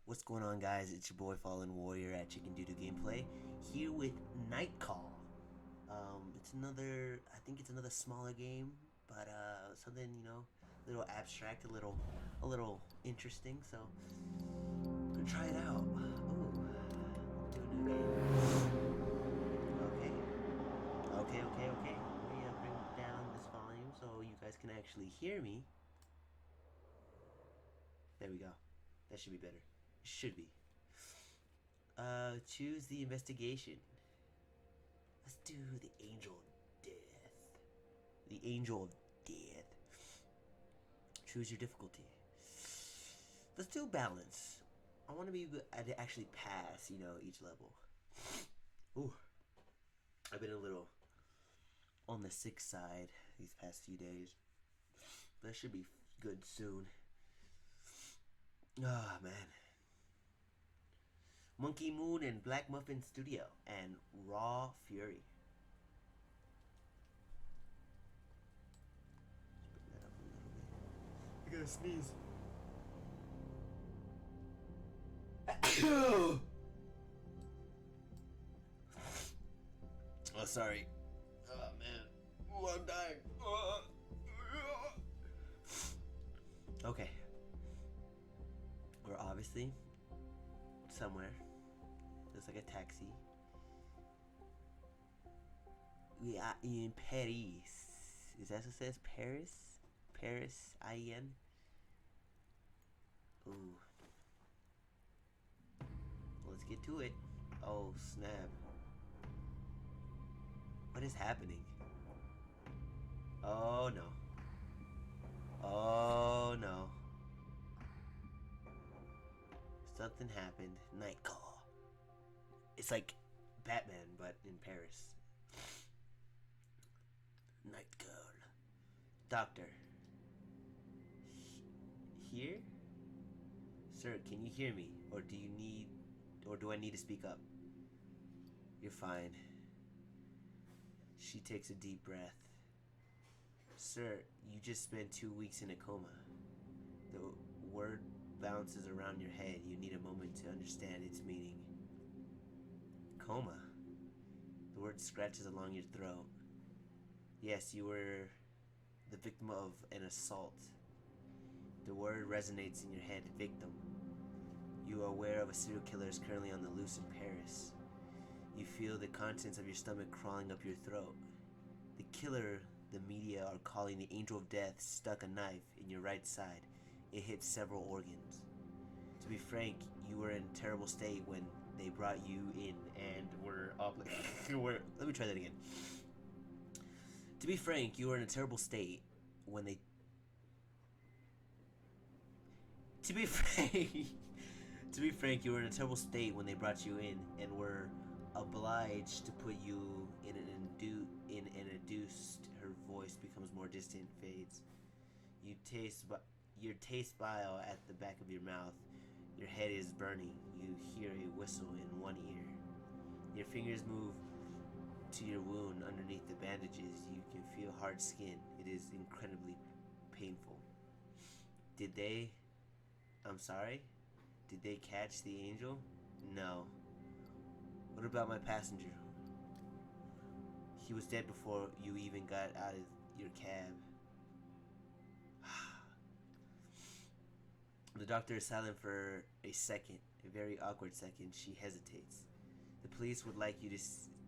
What's going on, guys? It's your boy Fallen Warrior at Chicken Doodoo Gameplay here with Night Call. It's another, I think it's another smaller game, but something, a little abstract, a little interesting. So I'm gonna try it out. Ooh, do a new game. Okay. Let me bring down this volume so you guys can actually hear me. There we go. That should be better. It should be. Choose the investigation. Let's do the Angel of Death. The Angel of Death. Choose your difficulty. Let's do balance. I want to be I'd actually pass, each level. Ooh. I've been a little on the sick side these past few days. But I should be good soon. Ah, man. Monkey Moon and Black Muffin Studio and Raw Fury. Let's bring that up a little bit. I gotta sneeze. Oh, sorry. Oh, man. Oh, I'm dying. Okay. We're obviously somewhere. Looks like a taxi. We are in Paris. Is that what it says? Paris? Paris, I-N? Ooh. Let's get to it. Oh, snap. What is happening? Oh, no. Oh, no. Something happened. Night Call. It's like Batman, but in Paris. Night Girl. Doctor. Here? Sir, can you hear me? Or do I need to speak up? You're fine. She takes a deep breath. Sir, you just spent 2 weeks in a coma. The word bounces around your head. You need a moment to understand its meaning. Coma. The word scratches along your throat. Yes, you were the victim of an assault. The word resonates in your head. Victim. You are aware of a serial killer is currently on the loose in Paris. You feel the contents of your stomach crawling up your throat. The killer, the media are calling the Angel of Death, stuck a knife in your right side. It hits several organs. To be frank, you were in a terrible state when they brought you in and were let me try that again. To be frank, you were in a terrible state when they... To be frank, you were in a terrible state when they brought you in and were obliged to put you in an induced. Her voice becomes more distant, fades. Your taste bile at the back of your mouth. Your head is burning. You hear a whistle in one ear. Your fingers move to your wound underneath the bandages. You can feel hard skin. It is incredibly painful. I'm sorry? Did they catch the angel? No. What about my passenger? He was dead before you even got out of your cab. The doctor is silent for a second, a very awkward second. She hesitates. The police would like you to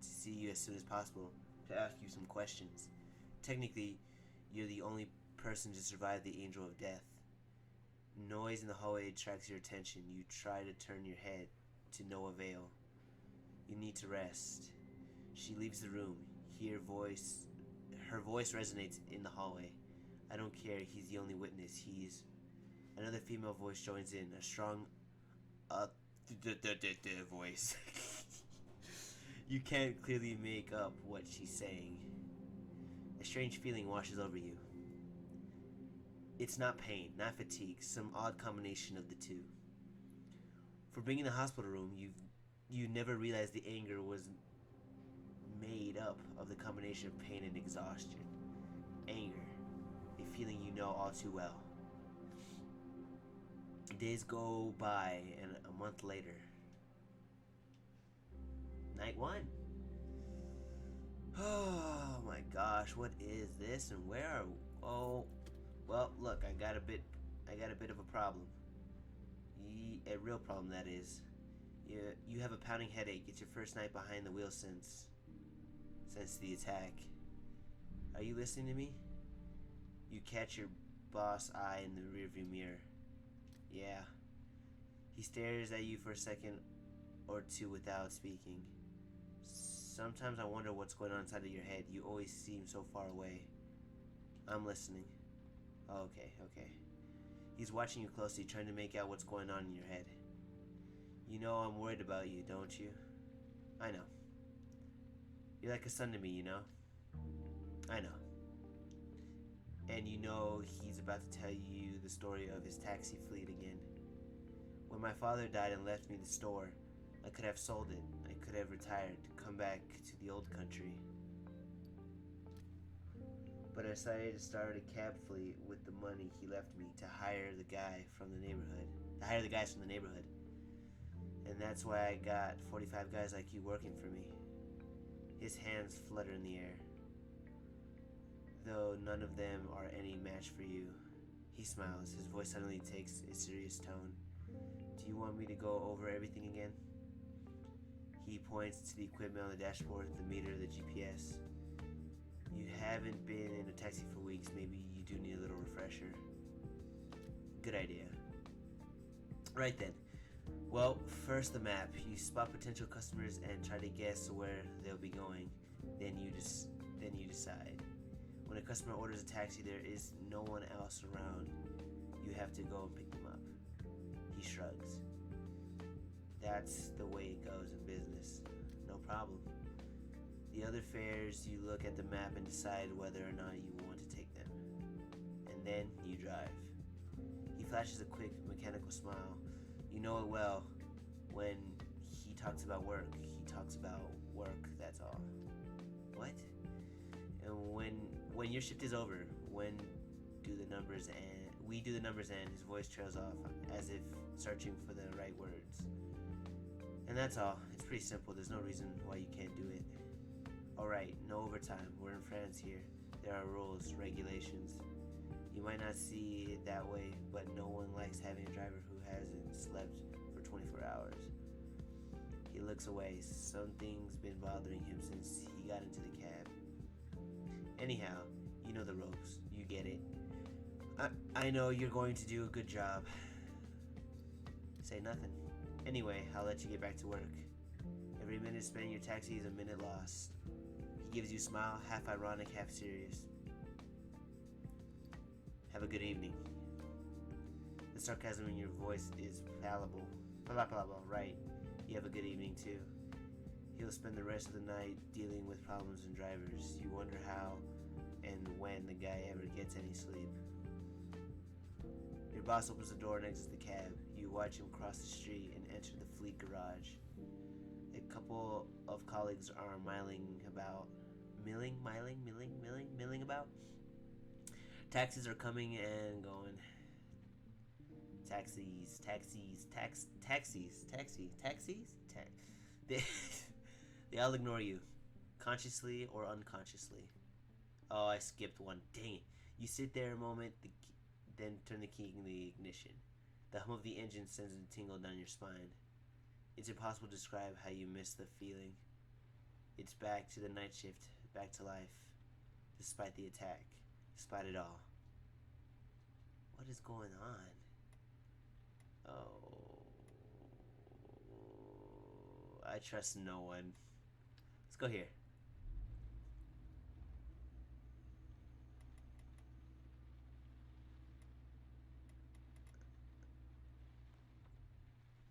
see you as soon as possible, to ask you some questions. Technically, you're the only person to survive the Angel of Death. Noise in the hallway attracts your attention. You try to turn your head, to no avail. You need to rest. She leaves the room. Her voice resonates in the hallway. I don't care, he's the only witness. Another female voice joins in, a strong voice. You can't clearly make up what she's saying. A strange feeling washes over you. It's not pain, not fatigue, some odd combination of the two. For being in the hospital room, you never realized the anger was made up of the combination of pain and exhaustion. Anger, a feeling you know all too well. Days go by, and a month later. Night one. Oh my gosh, what is this and where are... Oh, well, look, I got a bit of a problem. A real problem, that is. You have a pounding headache. It's your first night behind the wheel since the attack. Are you listening to me? You catch your boss eye in the rearview mirror. Yeah. He stares at you for a second or two without speaking. Sometimes I wonder what's going on inside of your head. You always seem so far away. I'm listening. Okay, okay. He's watching you closely, trying to make out what's going on in your head. You know I'm worried about you, don't you? I know. You're like a son to me, you know? I know. And you know he's about to tell you the story of his taxi fleet again. When my father died and left me the store, I could have sold it. I could have retired, come back to the old country. But I decided to start a cab fleet with the money he left me to hire the guy from the neighborhood. To hire the guys from the neighborhood. And that's why I got 45 guys like you working for me. His hands flutter in the air. Though none of them are any match for you. He smiles. His voice suddenly takes a serious tone. Do you want me to go over everything again? He points to the equipment on the dashboard, the meter, the GPS. You haven't been in a taxi for weeks. Maybe you do need a little refresher. Good idea. Right then. Well, first the map. You spot potential customers and try to guess where they'll be going. Then you decide. When a customer orders a taxi, there is no one else around. You have to go and pick them up. He shrugs. That's the way it goes in business. No problem. The other fares, you look at the map and decide whether or not you want to take them. And then you drive. He flashes a quick mechanical smile. You know it well. When he talks about work, he talks about work, that's all. What? And when your shift is over, when do the numbers end? We do the numbers end. His voice trails off as if searching for the right words. And that's all. It's pretty simple. There's no reason why you can't do it. Alright, no overtime. We're in France here. There are rules, regulations. You might not see it that way, but no one likes having a driver who hasn't slept for 24 hours. He looks away. Something's been bothering him since he got into the cab. Anyhow, you know the ropes. You get it. I know you're going to do a good job. Say nothing. Anyway, I'll let you get back to work. Every minute spent in your taxi is a minute lost. He gives you a smile, half ironic, half serious. Have a good evening. The sarcasm in your voice is fallible. Blah, blah, blah, right. You have a good evening, too. He'll spend the rest of the night dealing with problems and drivers. You wonder how and when the guy ever gets any sleep. Your boss opens the door and exits the cab. You watch him cross the street and enter the fleet garage. A couple of colleagues are milling about. Milling about? Taxis are coming and going. Taxis. They all ignore you, consciously or unconsciously. Oh, I skipped one. Dang it. You sit there a moment, then turn the key in the ignition. The hum of the engine sends a tingle down your spine. It's impossible to describe how you miss the feeling. It's back to the night shift, back to life, despite the attack, despite it all. What is going on? Oh, I trust no one. Let's go here.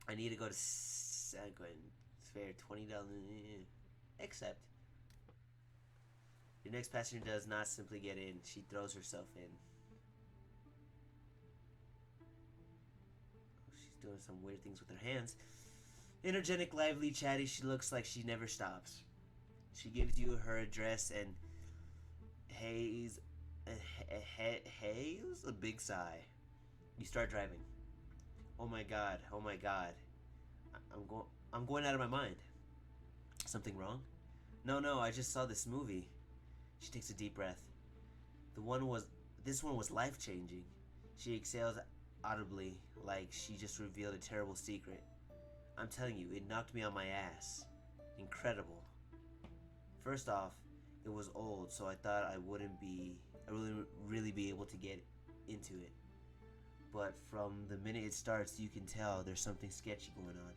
I need to go to fare $20. Except your next passenger does not simply get in. She throws herself in. She's doing some weird things with her hands. Energetic, lively, chatty, she looks like she never stops. She gives you her address and hails a big sigh. You start driving. Oh my god, oh my god. I'm going out of my mind. Something wrong? No, no, I just saw this movie. She takes a deep breath. The one was this one was life-changing. She exhales audibly like she just revealed a terrible secret. I'm telling you, it knocked me on my ass. Incredible. First off, it was old, so I thought I really be able to get into it. But from the minute it starts, you can tell there's something sketchy going on.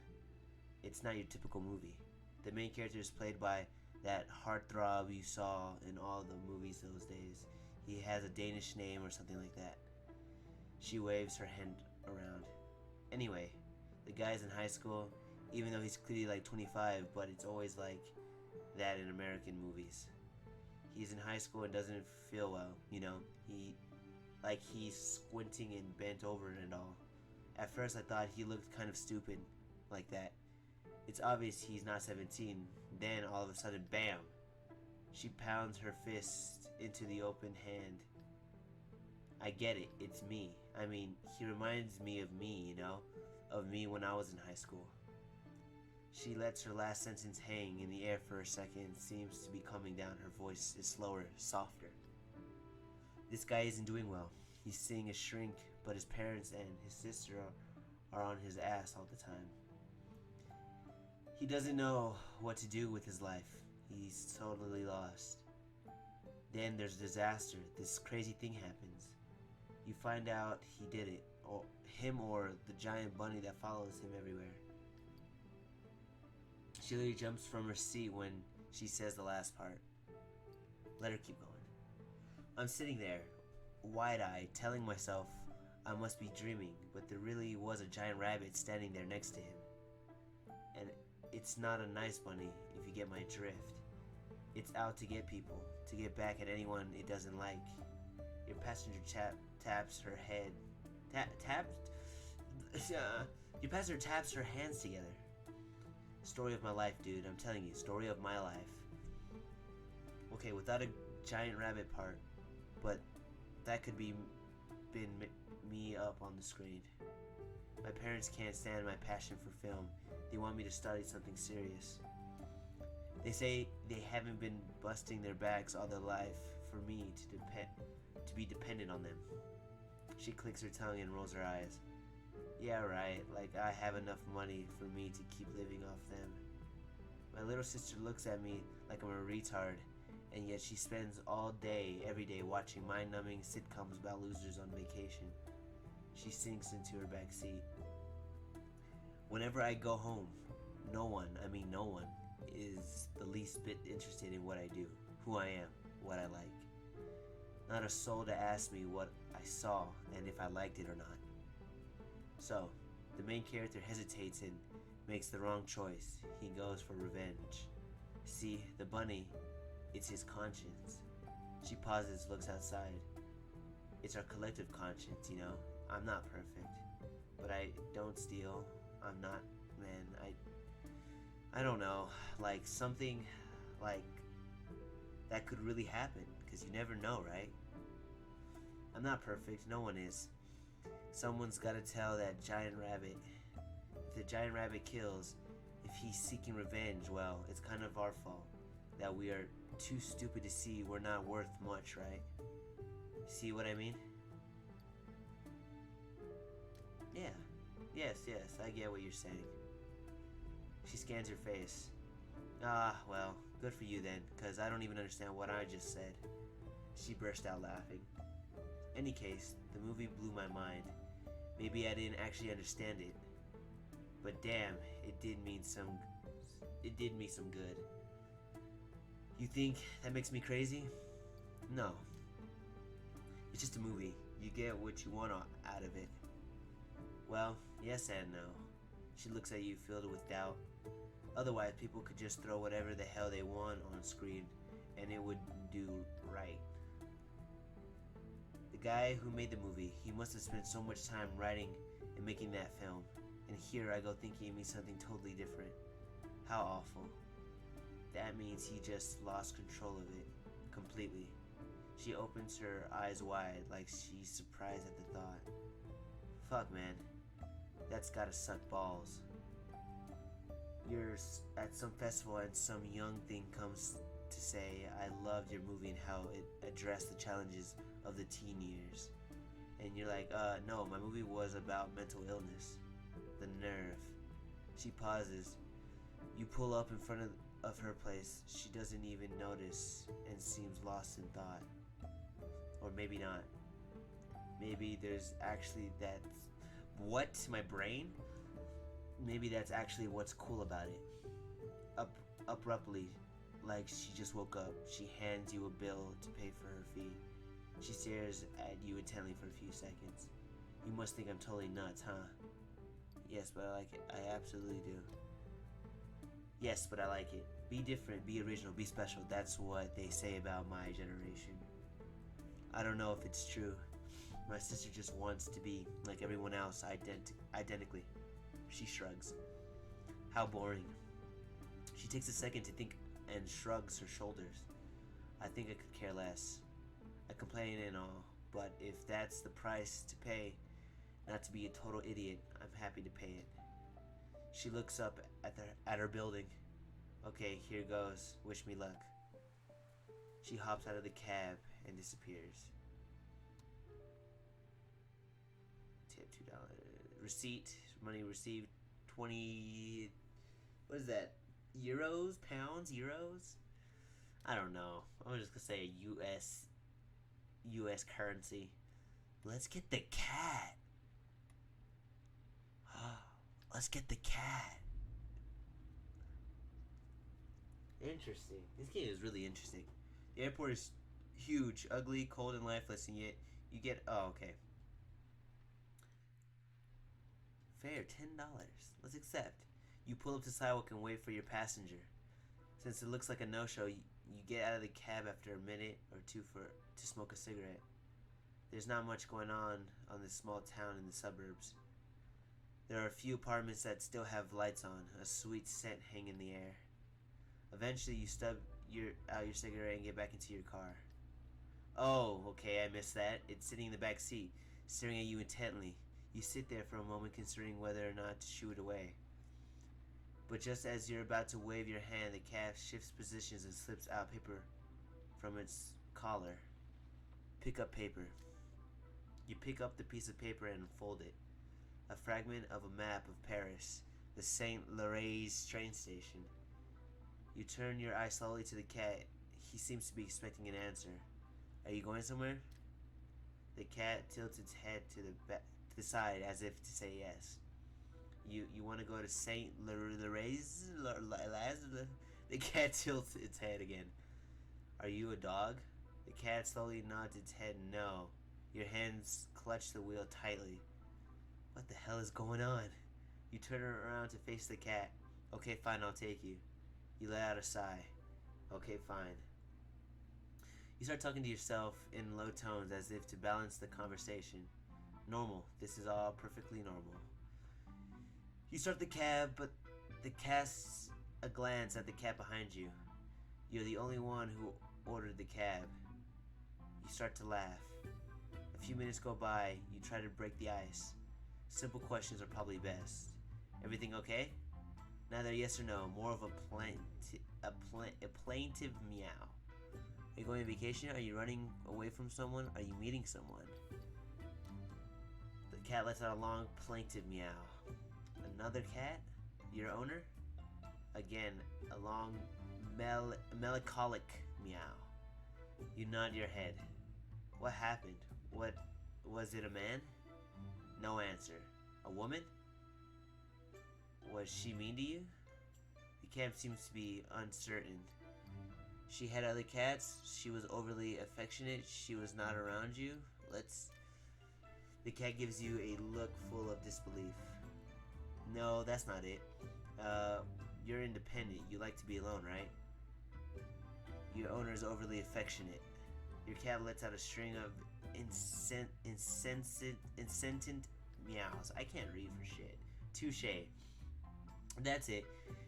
It's not your typical movie. The main character is played by that heartthrob you saw in all the movies those days. He has a Danish name or something like that. She waves her hand around. Anyway, the guy's in high school, even though he's clearly like 25, but it's always like that in American movies. He's in high school and doesn't feel well, you know. He's squinting and bent over and all. At first I thought he looked kind of stupid like that. It's obvious he's not 17. Then all of a sudden, bam! She pounds her fist into the open hand. I get it, it's me. I mean, he reminds me of me, you know? Of me when I was in high school. She lets her last sentence hang in the air for a second, seems to be coming down. Her voice is slower, softer. This guy isn't doing well. He's seeing a shrink, but his parents and his sister are on his ass all the time. He doesn't know what to do with his life. He's totally lost. Then there's a disaster. This crazy thing happens. You find out he did it, or him or the giant bunny that follows him everywhere. She literally jumps from her seat when she says the last part. Let her keep going. I'm sitting there, wide-eyed, telling myself I must be dreaming, but there really was a giant rabbit standing there next to him. And it's not a nice bunny, if you get my drift. It's out to get people, to get back at anyone it doesn't like. Your passenger taps her head. Your passenger taps her hands together. Story of my life, dude. I'm telling you, story of my life. Okay, without a giant rabbit part, but that could be been me up on the screen. My parents can't stand my passion for film. They want me to study something serious. They say they haven't been busting their backs all their life for me to be dependent on them. She clicks her tongue and rolls her eyes. Yeah, right, like I have enough money for me to keep living off them. My little sister looks at me like I'm a retard, and yet she spends all day, every day, watching mind-numbing sitcoms about losers on vacation. She sinks into her back seat. Whenever I go home, no one is the least bit interested in what I do, who I am, what I like. Not a soul to ask me what I saw and if I liked it or not. So, the main character hesitates and makes the wrong choice. He goes for revenge. See, the bunny, it's his conscience. She pauses, looks outside. It's our collective conscience, you know. I'm not perfect, but I don't steal. I'm not, man, I don't know, like something like that could really happen, because you never know, right? I'm not perfect, no one is. Someone's gotta tell that giant rabbit. If the giant rabbit kills, if he's seeking revenge, well, it's kind of our fault. That we are too stupid to see we're not worth much, right? See what I mean? Yeah. Yes, I get what you're saying. She scans her face. Ah, well, good for you then, because I don't even understand what I just said. She burst out laughing. Any case, the movie blew my mind. Maybe I didn't actually understand it, but damn, it did me some good. You think that makes me crazy? No. It's just a movie. You get what you want out of it. Well, yes and no. She looks at you filled with doubt. Otherwise, people could just throw whatever the hell they want on screen, and it would do right. The guy who made the movie, he must have spent so much time writing and making that film. And here I go thinking it means something totally different. How awful. That means he just lost control of it completely. She opens her eyes wide like she's surprised at the thought. Fuck, man. That's gotta suck balls. You're at some festival and some young thing comes to say, I loved your movie and how it addressed the challenges of the teen years. And you're like, no, my movie was about mental illness. The nerve. She pauses. You pull up in front of her place. She doesn't even notice and seems lost in thought. Or maybe not. Maybe there's actually that. What? My brain? Maybe that's actually what's cool about it. Abruptly, like she just woke up, she hands you a bill to pay for her fee. She stares at you intently for a few seconds. You must think I'm totally nuts, huh? Yes, but I like it. I absolutely do. Yes, but I like it. Be different, be original, be special. That's what they say about my generation. I don't know if it's true. My sister just wants to be like everyone else, identically. She shrugs. How boring. She takes a second to think and shrugs her shoulders. I think I could care less. I complain and all, but if that's the price to pay, not to be a total idiot, I'm happy to pay it. She looks up at her building. Okay, here goes. Wish me luck. She hops out of the cab and disappears. Tip $2. Receipt. Money received 20. What is that? Euros? Pounds? Euros? I don't know. I'm just gonna say US currency. Let's get the cat. Let's get the cat. Interesting. This game is really interesting. The airport is huge, ugly, cold, and lifeless, and yet you get. Oh, okay. Fare $10. Let's accept. You pull up to the sidewalk and wait for your passenger. Since it looks like a no-show, you get out of the cab after a minute or two to smoke a cigarette. There's not much going on this small town in the suburbs. There are a few apartments that still have lights on, a sweet scent hanging in the air. Eventually, you stub out your cigarette and get back into your car. Oh, okay, I missed that. It's sitting in the back seat, staring at you intently. You sit there for a moment considering whether or not to shoo it away. But just as you're about to wave your hand, the cat shifts positions and slips out paper from its collar. Pick up paper. You pick up the piece of paper and unfold it. A fragment of a map of Paris, the Saint Laurent's train station. You turn your eye slowly to the cat. He seems to be expecting an answer. Are you going somewhere? The cat tilts its head to the side as if to say yes. You want to go to Saint Laurent's? The cat tilts its head again. Are you a dog? The cat slowly nods its head no. Your hands clutch the wheel tightly. What the hell is going on? You turn around to face the cat. Okay, fine, I'll take you. You let out a sigh. Okay, fine. You start talking to yourself in low tones as if to balance the conversation. Normal. This is all perfectly normal. You start the cab, but the casts a glance at the cat behind you. You're the only one who ordered the cab. You start to laugh. A few minutes go by. You try to break the ice. Simple questions are probably best. Everything okay? Neither yes or no. More of a plaintive meow. Are you going on vacation? Are you running away from someone? Are you meeting someone? The cat lets out a long plaintive meow. Another cat? Your owner? Again, a long melancholic meow. You nod your head. What happened? What was it, a man? No answer. A woman? Was she mean to you? The cat seems to be uncertain. She had other cats. She was overly affectionate. She was not around you. The cat gives you a look full of disbelief. No, that's not it. You're independent. You like to be alone, right? Your owner is overly affectionate. Your cat lets out a string of incessant meows. I can't read for shit. Touche. That's it.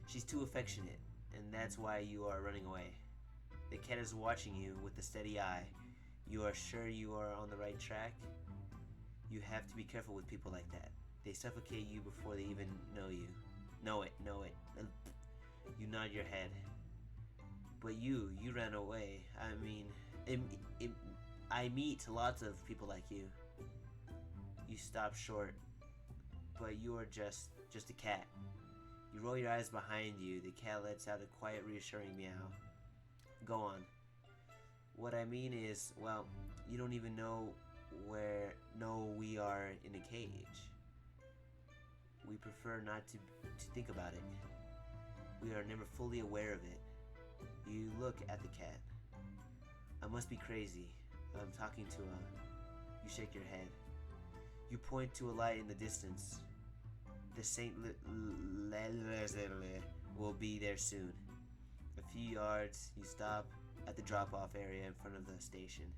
She's too affectionate, and that's why you are running away. The cat is watching you with a steady eye. You are sure you are on the right track? You have to be careful with people like that. They suffocate you before they even know you. Know it, know it. You nod your head. But you ran away. I mean, it, it, I meet lots of people like you. You stop short, but you are just a cat. You roll your eyes behind you. The cat lets out a quiet, reassuring meow. Go on. What I mean is, well, you don't even know we are in a cage. We prefer not to think about it. We are never fully aware of it. You look at the cat. I must be crazy. I'm talking to You shake your head. You point to a light in the distance. The Saint will be there soon. A few yards, you stop at the drop-off area in front of the station.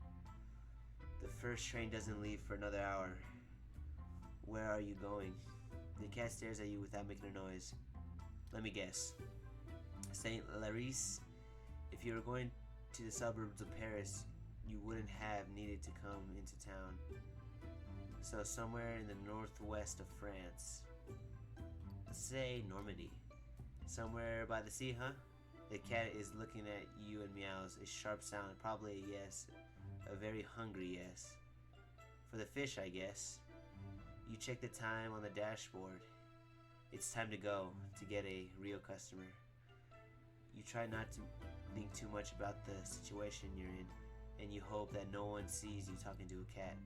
The first train doesn't leave for another hour. Where are you going? The cat stares at you without making a noise. Let me guess. Saint Larice? If you were going to the suburbs of Paris, you wouldn't have needed to come into town. So somewhere in the northwest of France. Let's say Normandy. Somewhere by the sea, huh? The cat is looking at you and meows. A sharp sound, probably a yes. A very hungry yes. For the fish, I guess. You check the time on the dashboard. It's time to go, to get a real customer. You try not to think too much about the situation you're in, and you hope that no one sees you talking to a cat.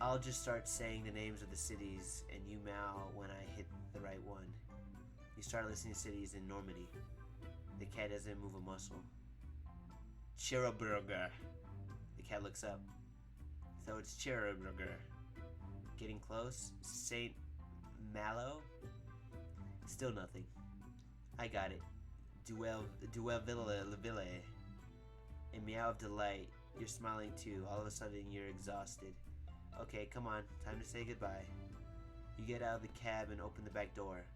I'll just start saying the names of the cities, and you meow when I hit the right one. You start listing cities in Normandy. The cat doesn't move a muscle. Cherbourg. The cat looks up. So it's Cherbourg. Getting close. Saint Malo? Still nothing. I got it. Duellville. A meow of delight. You're smiling too. All of a sudden you're exhausted. Okay, come on. Time to say goodbye. You get out of the cab and open the back door.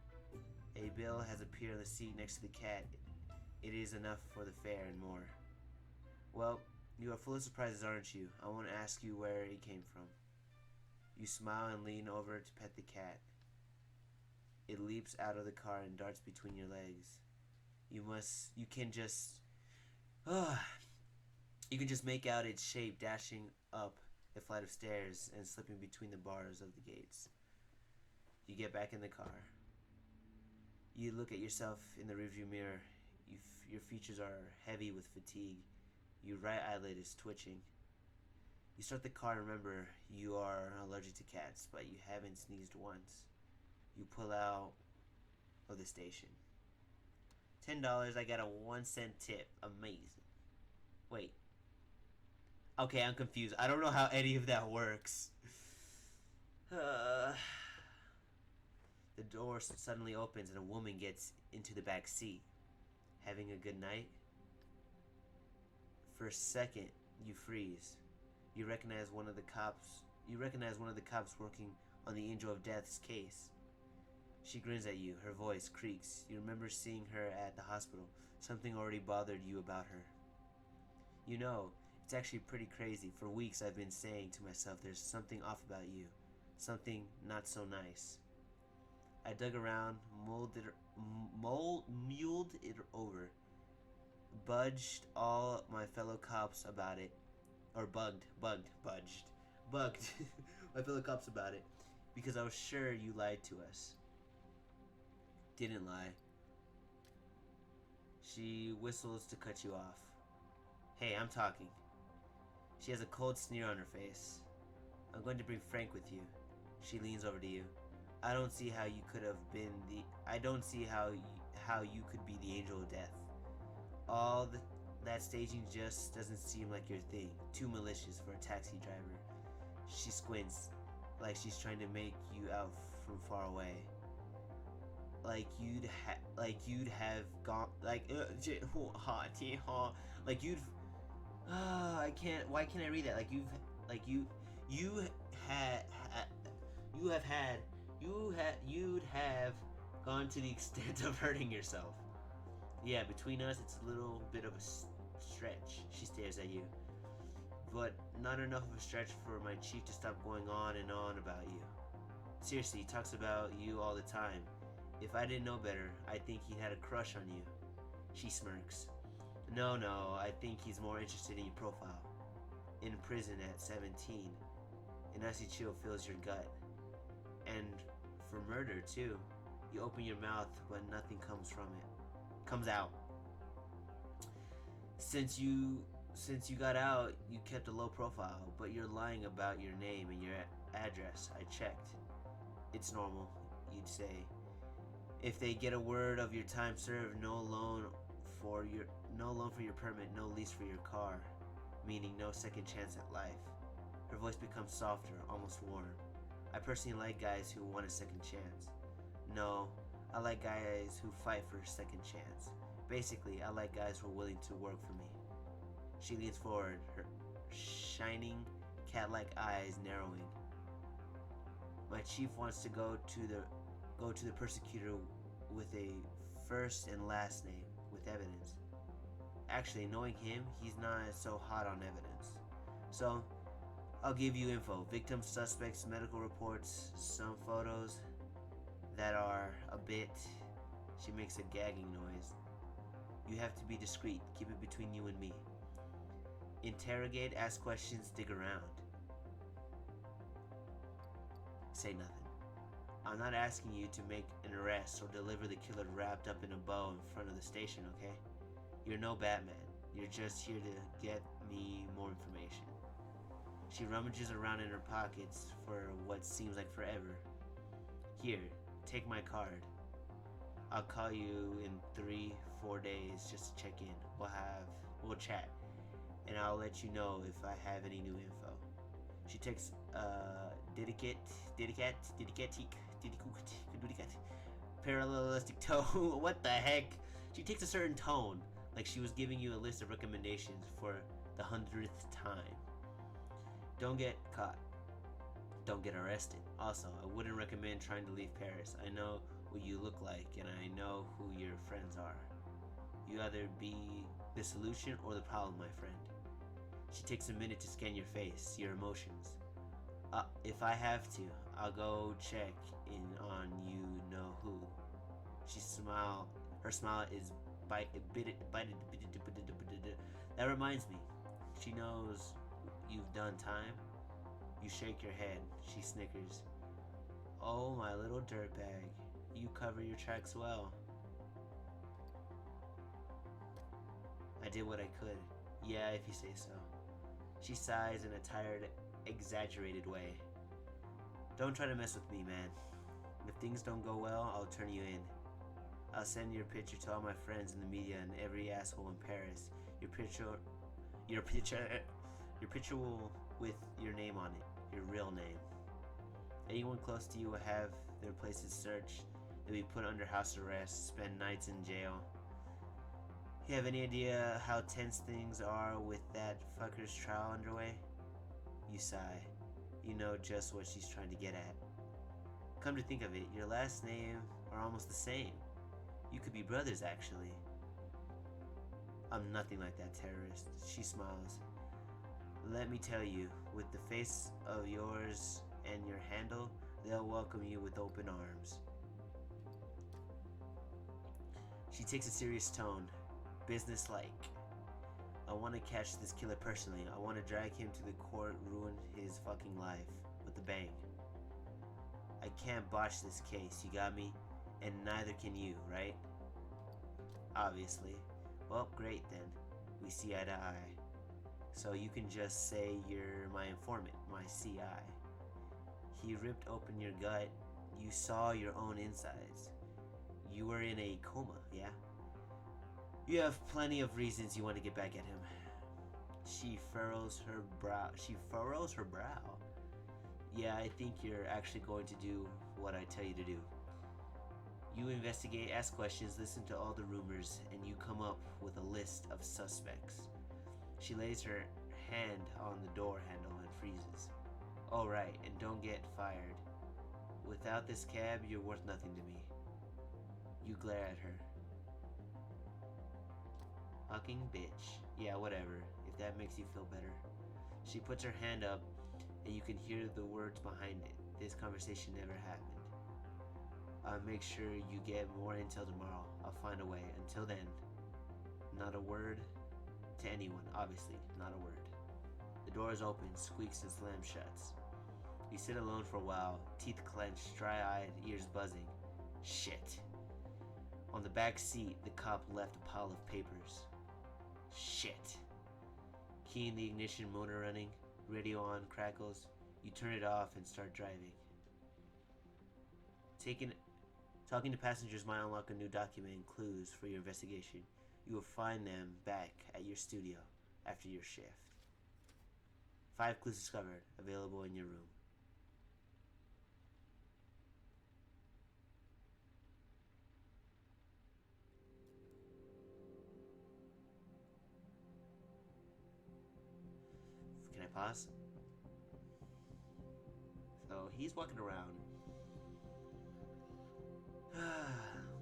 A bill has appeared on the seat next to the cat. It is enough for the fare and more. Well, you are full of surprises, aren't you? I want to ask you where it came from. You smile and lean over to pet the cat. It leaps out of the car and darts between your legs. You can just make out its shape dashing up a flight of stairs and slipping between the bars of the gates. You get back in the car. You look at yourself in the rearview mirror. Your features are heavy with fatigue. Your right eyelid is twitching. You start the car and remember you are allergic to cats, but you haven't sneezed once. You pull out of the station. $10, I got a 1-cent tip. Amazing. Wait. Okay, I'm confused. I don't know how any of that works. The door suddenly opens and a woman gets into the back seat. Having a good night? For a second, you freeze. You recognize one of the cops working on the Angel of Death's case. She grins at you. Her voice creaks. You remember seeing her at the hospital. Something already bothered you about her. You know, it's actually pretty crazy. For weeks I've been saying to myself there's something off about you. Something not so nice. I dug around, muled it over. Budged all my fellow cops about it. Or budged my fellow cops about it. Because I was sure you lied to us. Didn't lie. She whistles to cut you off. Hey, I'm talking. She has a cold sneer on her face. I'm going to bring Frank with you. She leans over to you. I don't see how you could have been I don't see how you could be the Angel of Death. That staging just doesn't seem like your thing. Too malicious for a taxi driver. She squints, like she's trying to make you out from far away. Like you'd have gone I can't. Why can't I read that? You'd have gone to the extent of hurting yourself. Yeah, between us, it's a little bit of a stretch. She stares at you. but not enough of a stretch for my chief to stop going on and on about you. Seriously, he talks about you all the time. If I didn't know better, I'd think he had a crush on you. She smirks. No, I think he's more interested in your profile. In prison at 17. An icy chill fills your gut. And for murder, too. You open your mouth, but nothing comes out. Since you got out, you kept a low profile, but you're lying about your name and your address. I checked. It's normal, you'd say. If they get a word of your time served, no loan for your permit, no lease for your car, meaning no second chance at life. Her voice becomes softer, almost warm. I personally like guys who want a second chance. No, I like guys who fight for a second chance. Basically, I like guys who are willing to work for me. She leans forward, her shining, cat-like eyes narrowing. My chief wants to go to the persecutor with a first and last name, with evidence. Actually, knowing him, he's not so hot on evidence. So, I'll give you info. Victims, suspects, medical reports, some photos that are a bit... She makes a gagging noise. You have to be discreet. Keep it between you and me. Interrogate, ask questions, dig around. Say nothing. I'm not asking you to make an arrest or deliver the killer wrapped up in a bow in front of the station, okay? You're no Batman. You're just here to get me more information. She rummages around in her pockets for what seems like forever. Here, take my card. I'll call you in 3-4 days just to check in. We'll chat, and I'll let you know if I have any new info. She takes parallelistic tone. What the heck? She takes a certain tone, like she was giving you a list of recommendations for the 100th time. Don't get caught. Don't get arrested. Also, I wouldn't recommend trying to leave Paris. I know what you look like, and I know who your friends are. You either be the solution or the problem, my friend. She takes a minute to scan your face, your emotions. If I have to, I'll go check in on you know who. Her smile is bited. That reminds me. She knows you've done time. You shake your head. She snickers. Oh, my little dirtbag. You cover your tracks well. I did what I could. Yeah, if you say so. She sighs in a tired, exaggerated way. Don't try to mess with me, man. If things don't go well, I'll turn you in. I'll send your picture to all my friends in the media and every asshole in Paris. Your picture will with your name on it, your real name. Anyone close to you will have their places searched. They'll be put under house arrest, spend nights in jail. You have any idea how tense things are with that fucker's trial underway? You sigh. You know just what she's trying to get at. Come to think of it, your last name are almost the same. You could be brothers, actually. I'm nothing like that terrorist. She smiles. Let me tell you, with the face of yours and your handle, they'll welcome you with open arms. She takes a serious tone, business-like. I want to catch this killer personally. I want to drag him to the court, ruin his fucking life with a bang. I can't botch this case, you got me? And neither can you, right? Obviously. Well, great then. We see eye to eye. So you can just say you're my informant, my CI. He ripped open your gut. You saw your own insides. You were in a coma, yeah? You have plenty of reasons you want to get back at him. She furrows her brow. Yeah, I think you're actually going to do what I tell you to do. You investigate, ask questions, listen to all the rumors, and you come up with a list of suspects. She lays her hand on the door handle and freezes. Oh right, and don't get fired. Without this cab, you're worth nothing to me. You glare at her. Fucking bitch. Yeah, whatever, if that makes you feel better. She puts her hand up, and you can hear the words behind it. This conversation never happened. I'll make sure you get more intel tomorrow. I'll find a way. Until then, not a word to anyone, obviously, not a word. The door is open, squeaks, and slams shuts. You sit alone for a while, teeth clenched, dry-eyed, ears buzzing. Shit. On the back seat, the cop left a pile of papers. Shit. Key in the ignition, motor running, radio on, crackles. You turn it off and start driving. Talking to passengers might unlock a new document and clues for your investigation. You will find them back at your studio after your shift. 5 clues discovered, available in your room. Can I pause? So he's walking around.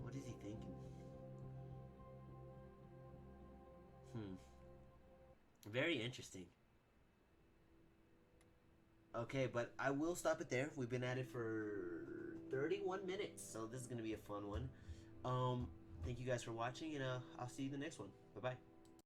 What is he thinking? Very interesting. Okay, but I will stop it there. We've been at it for 31 minutes, so this is going to be a fun one. Thank you guys for watching, and I'll see you in the next one. Bye-bye.